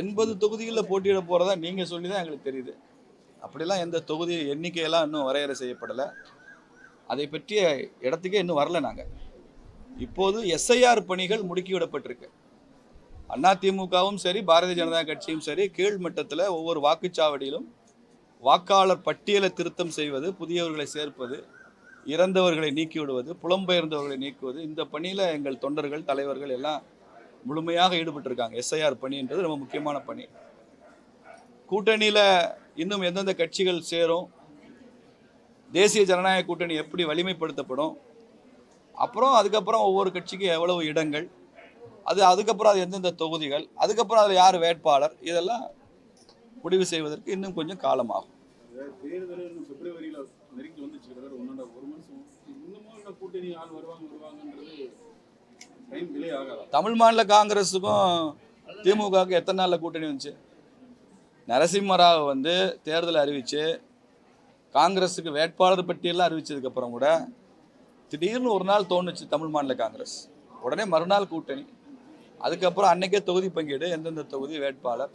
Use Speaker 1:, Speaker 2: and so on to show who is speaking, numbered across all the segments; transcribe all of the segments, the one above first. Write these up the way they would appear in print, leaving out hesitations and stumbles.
Speaker 1: 80 தொகுதிகளில் போட்டியிட போகிறதா நீங்கள் சொல்லி தான் எங்களுக்கு தெரியுது. அப்படிலாம் எந்த தொகுதி எண்ணிக்கையெல்லாம் இன்னும் வரையறை செய்யப்படலை. அதை பற்றிய இடத்துக்கே இன்னும் வரல. நாங்கள் இப்போது எஸ்ஐஆர் பணிகள் முடுக்கிவிடப்பட்டிருக்கு. அதிமுகவும் சரி, பாரதிய ஜனதா கட்சியும் சரி, கீழ்மட்டத்தில் ஒவ்வொரு வாக்குச்சாவடியிலும் வாக்காளர் பட்டியலை திருத்தம் செய்வது, புதியவர்களை சேர்ப்பது, இறந்தவர்களை நீக்கிவிடுவது, புலம்பெயர்ந்தவர்களை நீக்குவது, இந்த பணியில் எங்கள் தொண்டர்கள், தலைவர்கள் எல்லாம் முழுமையாக ஈடுபட்டிருக்காங்க. எஸ்ஐஆர் பணின்றது ரொம்ப முக்கியமான பணி. கூட்டணியில் இன்னும் எந்தெந்த கட்சிகள் சேரும், தேசிய ஜனநாயக கூட்டணி எப்படி வலிமைப்படுத்தப்படும், அப்புறம் அதுக்கப்புறம் ஒவ்வொரு கட்சிக்கும் எவ்வளவு இடங்கள், அதுக்கப்புறம் அது எந்தெந்த தொகுதிகள், அதுக்கப்புறம் அதில் யார் வேட்பாளர், இதெல்லாம் முடிவு செய்வதற்கு இன்னும் கொஞ்சம் காலமாகும். தமிழ் மாநில காங்கிரஸுக்கும் திமுகவுக்கும் எத்தனை நாளில் கூட்டணி வந்துச்சு? நரசிம்மராவ் தேர்தல் அறிவித்து காங்கிரஸுக்கு வேட்பாளர் பட்டியலாம் அறிவித்ததுக்கப்புறம் கூட திடீர்னு ஒரு நாள் தோணுச்சு தமிழ் மாநில காங்கிரஸ், உடனே மறுநாள் கூட்டணி, அதுக்கப்புறம் அன்னைக்கே தொகுதி பங்கீடு, எந்தெந்த தொகுதி வேட்பாளர்,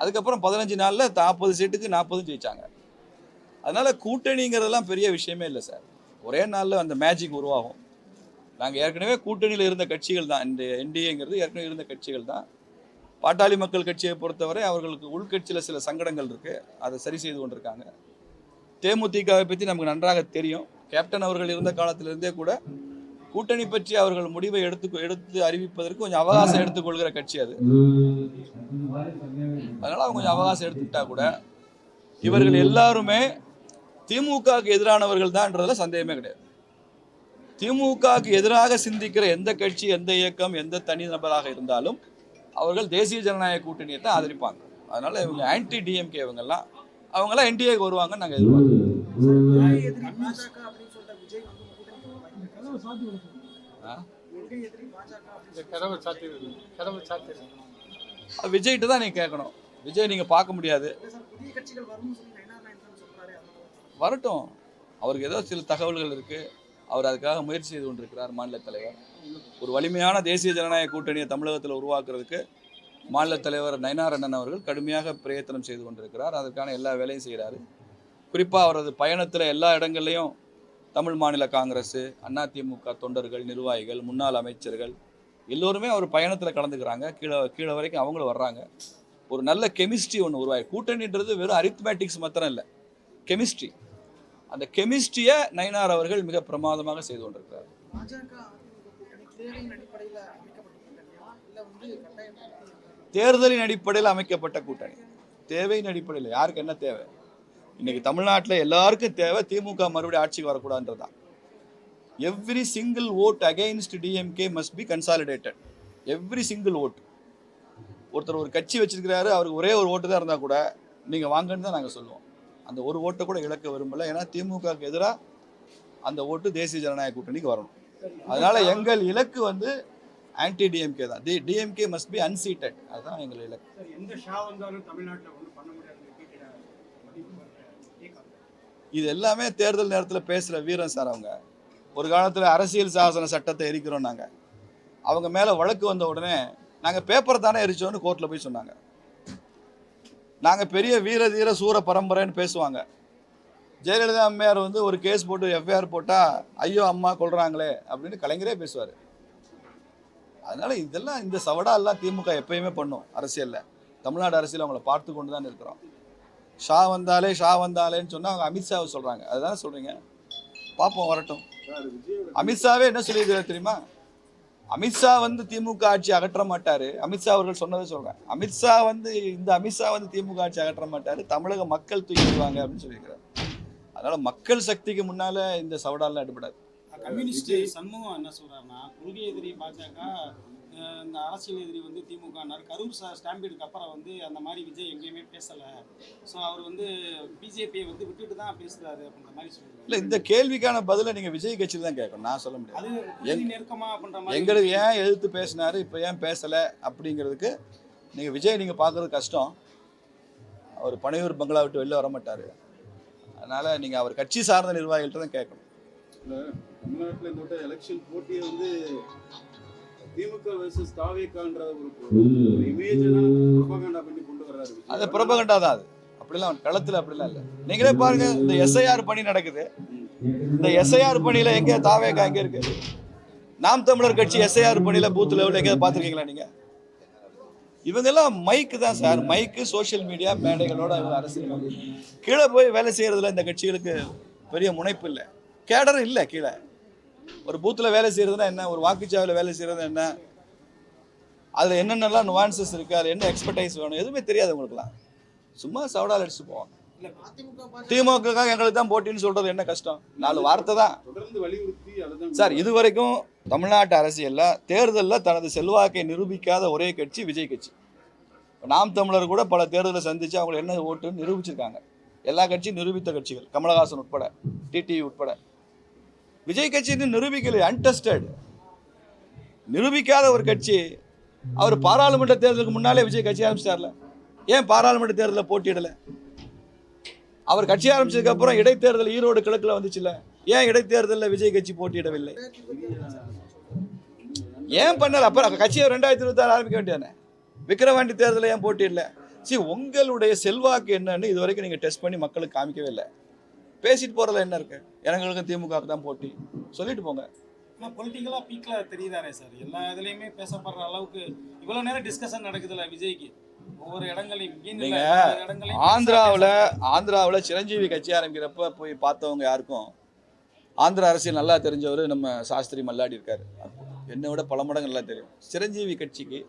Speaker 1: அதுக்கப்புறம் 15 நாளில் 40 சீட்டுக்கு 40 ஜெயிச்சாங்க. அதனால் கூட்டணிங்கிறதெல்லாம் பெரிய விஷயமே இல்லை சார். ஒரே நாளில் அந்த மேஜிக் உருவாகும். நாங்கள் ஏற்கனவே கூட்டணியில் இருந்த கட்சிகள் தான், இந்த என்டிஏங்கிறது ஏற்கனவே இருந்த கட்சிகள் தான். பாட்டாளி மக்கள் கட்சியை பொறுத்தவரை அவர்களுக்கு உள்கட்சியில் சில சங்கடங்கள் இருக்குது, அதை சரி செய்து கொண்டிருக்காங்க. தேமுதிகவை பற்றி நமக்கு நன்றாக தெரியும். கேப்டன் அவர்கள் இருந்த காலத்திலிருந்தே கூட கூட்டணி பற்றி அவர்கள் முடிவை எடுத்து அறிவிப்பதற்கு கொஞ்சம் அவகாசம் எடுத்துக்கொள்கிற கட்சி அது. அதனால் அவங்க கொஞ்சம் அவகாசம் எடுத்துக்கிட்டா கூட இவர்கள் எல்லாருமே திமுகவுக்கு எதிரானவர்கள் தான்ன்றதுல சந்தேகமே கிடையாது. திமுகவுக்கு எதிராக சிந்திக்கிற எந்த கட்சி, எந்த இயக்கம், எந்த தனிநபராக இருந்தாலும் அவர்கள் தேசிய ஜனநாயக கூட்டணியை தான் ஆதரிப்பாங்க. அதனால இவங்க ஆன்டி டிஎம்கே இவங்கெல்லாம் அவங்கெல்லாம் என்டிஏக்கு வருவாங்கன்னு நாங்கள் எதிர்பார்க்கிறோம். விஜய்கிட்ட தான் நீங்க கேட்கணும். விஜய் நீங்க பார்க்க முடியாது, வரட்டும். அவருக்கு ஏதோ சில தகவல்கள் இருக்கு, அவர் அதுக்காக முயற்சி செய்து கொண்டிருக்கிறார். மாநில தலைவர் ஒரு வலிமையான தேசிய ஜனநாயக கூட்டணியை தமிழகத்தில் உருவாக்குறதுக்கு மாநில தலைவர் நயினார் அண்ணன் அவர்கள் கடுமையாக பிரயத்தனம் செய்து கொண்டிருக்கிறார். அதற்கான எல்லா வேலையும் செய்கிறாரு. குறிப்பாக அவரது பயணத்தில் எல்லா இடங்கள்லையும் தமிழ் மாநில காங்கிரஸ், அதிமுக தொண்டர்கள், நிர்வாகிகள், முன்னாள் அமைச்சர்கள் எல்லோருமே அவர் பயணத்தில் கலந்துக்கிறாங்க. கீழே வரைக்கும் அவங்களும் வர்றாங்க. ஒரு நல்ல கெமிஸ்ட்ரி ஒன்று உருவாகி, கூட்டணின்றது வெறும் அரித்மேட்டிக்ஸ் மாத்திரம் இல்லை, கெமிஸ்ட்ரி. அந்த கெமிஸ்ட்ரியை நயினார் அவர்கள் மிக பிரமாதமாக செய்து கொண்டிருக்கிறார். தேர்தலின் அடிப்படையில் அமைக்கப்பட்ட கூட்டணி, தேவையின் அடிப்படையில். யாருக்கு என்ன தேவை? இன்னைக்கு தமிழ்நாட்டில் எல்லாருக்கும் தேவை திமுக மறுபடியும் ஆட்சிக்கு வரக்கூடாதுன்றதான். Every single vote against DMK must be consolidated. Every single vote. ஒருத்தர் ஒரு கட்சி வச்சிருக்கிறாரு, அவருக்கு ஒரே ஒரு ஓட்டு தான் இருந்தால் கூட நீங்கள் வாங்கன்னு தான் நாங்கள் சொல்லுவோம். அந்த ஒரு ஓட்டை கூட இழக்க விரும்பல. ஏன்னா திமுகவுக்கு எதிராக அந்த ஓட்டு தேசிய ஜனநாயக கூட்டணிக்கு வரணும். அதனால எங்கள் இலக்கு ஆன்டி டிஎம்கே தான். DMK must be unseated. அதுதான் எங்கள் இலக்கு. இது எல்லாமே தேர்தல் நேரத்தில் பேசுகிற வீரன் சார். அவங்க ஒரு காலத்தில் அரசியல் சாசன சட்டத்தை எரிக்கிறோம் நாங்கள், அவங்க மேலே வழக்கு வந்த உடனே நாங்கள் பேப்பரை தானே எரிச்சோன்னு கோர்ட்டில் போய் சொன்னாங்க. நாங்கள் பெரிய வீர தீர சூர பரம்பரைன்னு பேசுவாங்க. ஜெயலலிதா அம்மையார் ஒரு கேஸ் போட்டு எஃப்ஐஆர் போட்டால் ஐயோ அம்மா கொள்றாங்களே அப்படின்னு கலைஞரே பேசுவார். அதனால இதெல்லாம் இந்த சவடா எல்லாம் திமுக எப்பயுமே பண்ணும் அரசியலில். தமிழ்நாடு அரசியல் அவங்கள பார்த்து கொண்டு தான் இருக்கிறோம். ஷா வந்தாலேன்னு சொன்னால் அவங்க அமித்ஷாவை சொல்கிறாங்க. அதுதானே சொல்கிறீங்க? பார்ப்போம், வரட்டும். அமித்ஷாவே என்ன சொல்லியிருக்கிறார் தெரியுமா? அமித்ஷா திமுக ஆட்சி அகற்ற மாட்டார். அமித்ஷா அவர்கள் சொன்னதை சொல்கிறேன். அமித்ஷா திமுக ஆட்சி அகற்ற மாட்டார், தமிழக மக்கள் தூக்கிடுவாங்க அப்படின்னு சொல்லியிருக்கிறார். அதனால மக்கள் சக்திக்கு முன்னால இந்த சவடாலாம் எடுபடாது.
Speaker 2: கம்யூனிஸ்ட் சண்முகம் என்ன சொல்றாருன்னா, கொள்கை எதிரி பாஜக, இந்த அரசியல் எதிரி திமுக. கரூர் ஸ்டாம்பீடுக்கு அப்புறம் அந்த மாதிரி விஜய் எங்கேயுமே பேசல. ஸோ அவர் பிஜேபியை விட்டுட்டு தான் பேசுறாரு அப்படின்ற மாதிரி சொல்லுவாங்க.
Speaker 1: இல்லை, இந்த கேள்விக்கான பதிலை நீங்கள் விஜய் கட்சியில் தான் கேட்கணும், நான் சொல்ல முடியாது.
Speaker 2: அது நெருக்கமா அப்படின்ற மாதிரி
Speaker 1: எங்களுக்கு ஏன் எதிர்த்து பேசினாரு, இப்போ ஏன் பேசலை அப்படிங்கிறதுக்கு விஜய் நீங்கள் பார்க்குறது கஷ்டம். அவர் பனையூர் பங்களா விட்டு வெளில வர மாட்டார். அதனால் நீங்கள் அவர் கட்சி சார்ந்த நிர்வாகிகள்கிட்ட தான் கேட்கணும்.
Speaker 3: தமிழ்நாட்டில் இந்த எலெக்ஷன் போட்டியை திமுக வெர்சஸ் தாவேகான்ற ஒரு இமேஜ் தான்
Speaker 1: அது புரபகண்டா தான் அது. அப்படிலாம் களத்தில் அப்படிலாம் இல்லை. நீங்களே பாருங்க, இந்த எஸ்ஐஆர் பணி நடக்குது. இந்த எஸ்ஐஆர் பணியில எங்க தாவேகா எங்க இருக்கு? நாம் தமிழர் கட்சி எஸ்ஐஆர் பணியில பூத் லெவலில் எங்கேயாவது பார்த்துருக்கீங்களா நீங்க? இவங்கெல்லாம் மைக்கு தான் சார், மைக்கு, சோஷியல் மீடியா மேடைகளோட இவங்க அரசியல். கீழே போய் வேலை செய்யறதுல இந்த கட்சிகளுக்கு பெரிய முனைப்பு இல்லை, கேடரும் இல்லை. கீழே ஒரு பூத்தில் வேலை செய்யறதுனா என்ன, ஒரு வாக்குச்சாவடியில் வேலை செய்யறது என்ன, அதில் என்னென்னலாம் நுவான்சஸ் இருக்குது, அதில் என்ன எக்ஸ்பர்டைஸ் வேணும், எதுவுமே தெரியாது உங்களுக்குலாம். சும்மா சவடால் அடிச்சு போவாங்க. திமுக எங்களுக்கு தான் போட்டின்னு சொல்றது என்ன கஷ்டம்? 4 வார்த்தை தான் சார். இது வரைக்கும் தமிழ்நாட்டு அரசியலில் தேர்தலில் தனது செல்வாக்கை நிரூபிக்காத ஒரே கட்சி விஜய் கட்சி. நாம் தமிழர் கூட பல தேர்தலை சந்தித்து அவங்க என்ன ஓட்டுன்னு நிரூபிச்சிருக்காங்க. எல்லா கட்சியும் நிரூபித்த கட்சிகள், கமலஹாசன் உட்பட, டிடிவி உட்பட. விஜய் கட்சி நிரூபிக்கல, அன்டெஸ்டட். நிரூபிக்காத ஒரு கட்சி. அவர் பாராளுமன்ற தேர்தலுக்கு முன்னாலே விஜய் கட்சி ஆரம்பிச்சிட்டார்ல, ஏன் பாராளுமன்ற தேர்தலில் போட்டியிடலை? அவர் கட்சி ஆரம்பிச்சதுக்கு அப்புறம் இடைத்தேர்தல் ஈரோடு கிழக்குல வந்துச்சுல்ல, ஏன் இடைத்தேர்தலில் விஜய் கட்சி போட்டியிடவில்லை? ஏன் பண்ணல? அப்புறம் கட்சியை 2026 ஆரம்பிக்க வேண்டியதானே. விக்கிரவாண்டி தேர்தலில் ஏன் போட்டியிடல? உங்களுடைய செல்வாக்கு என்னன்னு இது வரைக்கும் நீங்கள் டெஸ்ட் பண்ணி மக்களுக்கு காமிக்கவே இல்லை. பேசிட்டு போறதுல என்ன இருக்கு? எங்களுக்கும் திமுக தான் போட்டி சொல்லிட்டு போங்க.
Speaker 2: பொலிட்டிக்கலாக பீக்கில் தெரியுதானே சார்? எல்லா இதுலேயுமே பேசப்படுற அளவுக்கு இவ்வளோ நேரம் டிஸ்கஷன் நடக்குதுல்ல விஜய்க்கு ஒவ்வொரு இடங்களையும்.
Speaker 1: ஆந்திராவில் சிரஞ்சீவி கட்சி ஆரம்பிக்கிறப்ப போய் பார்த்தவங்க யாருக்கும் ஆந்திரா அரசியல் நல்லா தெரிஞ்சவர் நம்ம சாஸ்திரி மல்லாடி இருக்காரு. என்னை விட பல மடங்கு நல்லா தெரியும். சிரஞ்சீவி கட்சிக்கு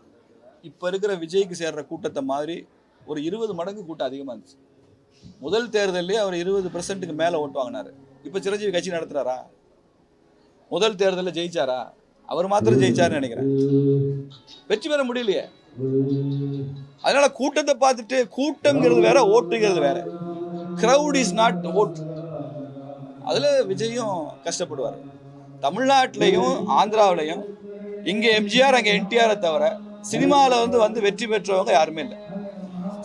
Speaker 1: இப்போ இருக்கிற விஜய்க்கு சேர்ற கூட்டத்தை மாதிரி ஒரு 20 மடங்கு கூட்டம் அதிகமாக இருந்துச்சு. முதல் தேர்தலே அவர் 20% மேலே ஓட்டு வாங்கினார். இப்போ சிரஞ்சீவி கட்சி நடத்துறாரா? முதல் தேர்தலில் ஜெயிச்சாரா? அவர் மாத்திரம் ஜெயிச்சாருன்னு நினைக்கிறேன். வெற்றி பெற முடியலையே. அதனால கூட்டத்தை பார்த்துட்டு, கூட்டம்ங்கிறது வேற, ஓட்டுங்கிறது வேற. Crowd is not vote. அதுல விஜயும் கஷ்டப்படுவார். தமிழ்நாட்டிலையும் ஆந்திராவிலையும் இங்க எம்ஜிஆர் அங்க என்டிஆரை தவிர சினிமாவில் வந்து வெற்றி பெற்றவங்க யாருமே இல்லை.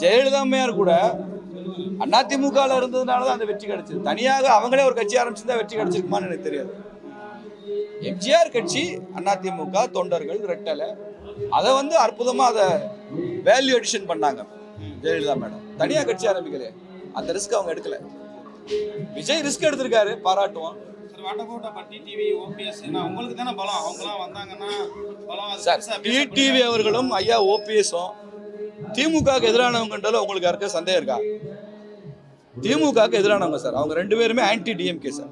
Speaker 1: ஜெயலலிதா அம்மையார் கூட அதிமுகவில் இருந்ததுனால தான் அந்த வெற்றி கிடைச்சது. தனியாக அவங்களே ஒரு கட்சி ஆரம்பிச்சிருந்தா வெற்றி கிடைச்சிருக்குமான்னு எனக்கு தெரியாது. எம்ஜிஆர் கட்சி, அதிமுக, தொண்டர்கள், ரெட்டலை, அதை வந்து அற்புதமாக அதை வேல்யூ அடிஷன் பண்ணாங்க ஜெயலலிதா மேடம். தனியாக கட்சி ஆரம்பிக்கலையே, அந்த ரிஸ்க் அவங்க எடுக்கல. விஜய் ரிஸ்க் எடுத்திருக்காரு, பாராட்டுவோம். சார் டிடிவி அவர்களும் ஐயா ஓபிஎஸும் திமுகவுக்கு எதிரானவங்கன்றாலும் உங்களுக்கு யாருக்கா சந்தேகம் இருக்கா? திமுகவுக்கு எதிரானவங்க சார். அவங்க 2 பேருமே anti DMK sir.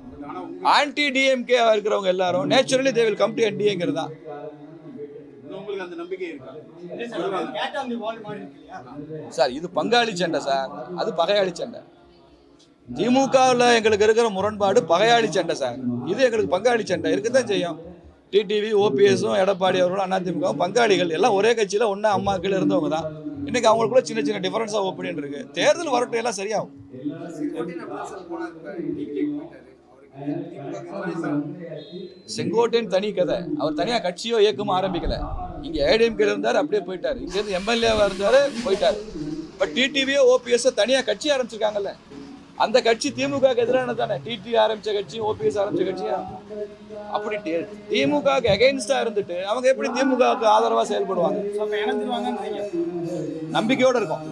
Speaker 1: Anti DMK இருக்கிறவங்க எல்லாரும் naturally they will come to என்டிஏங்கிறது தான். சார் இது பங்காளி சண்டை சார், அது பகையாளி சண்டை. திமுகவில் எங்களுக்கு இருக்கிற முரண்பாடு பகையாளி சண்டை சார். இது எங்களுக்கு பங்காளி சண்டை இருக்கத்தான் செய்யும். டிடிவி, ஓபிஎஸும், எடப்பாடி அவர்களும் அதிமுகவும் பங்காளிகள். எல்லாம் ஒரே கட்சியில் ஒன்றா அம்மா கீழே இருந்தவங்க தான். இன்னைக்கு அவங்களுக்குள்ள சின்ன சின்ன டிஃபரன்ஸ் ஆஃப் ஒப்பீனியன் இருக்கு. தேர்தல் வரட்டும், எல்லாம் சரியாகும். செங்கோட்டையன் தனி கதை. அவர் தனியாக கட்சியோ இயக்கமோ ஆரம்பிக்கல. இங்கே ஏடிஎம்கே இருந்தார், அப்படியே போயிட்டார். இங்கேருந்து எம்எல்ஏவாக இருந்தார், போயிட்டார். இப்போ டிடிவியோ ஓபிஎஸ் தனியாக கட்சி ஆரம்பிச்சிருக்காங்கல்ல, அந்த கட்சி திமுகவுக்கு எதிரானது தானே. டிடி ஆரம்பிச்ச கட்சி, ஓபிஎஸ் ஆரம்பிச்ச கட்சியா? அப்படி திமுகவுக்கு அகைன்ஸ்டா இருந்துட்டு அவங்க எப்படி திமுகவுக்கு ஆதரவாக செயல்படுவாங்க?
Speaker 2: நம்பிக்கையோடு இருக்கும்.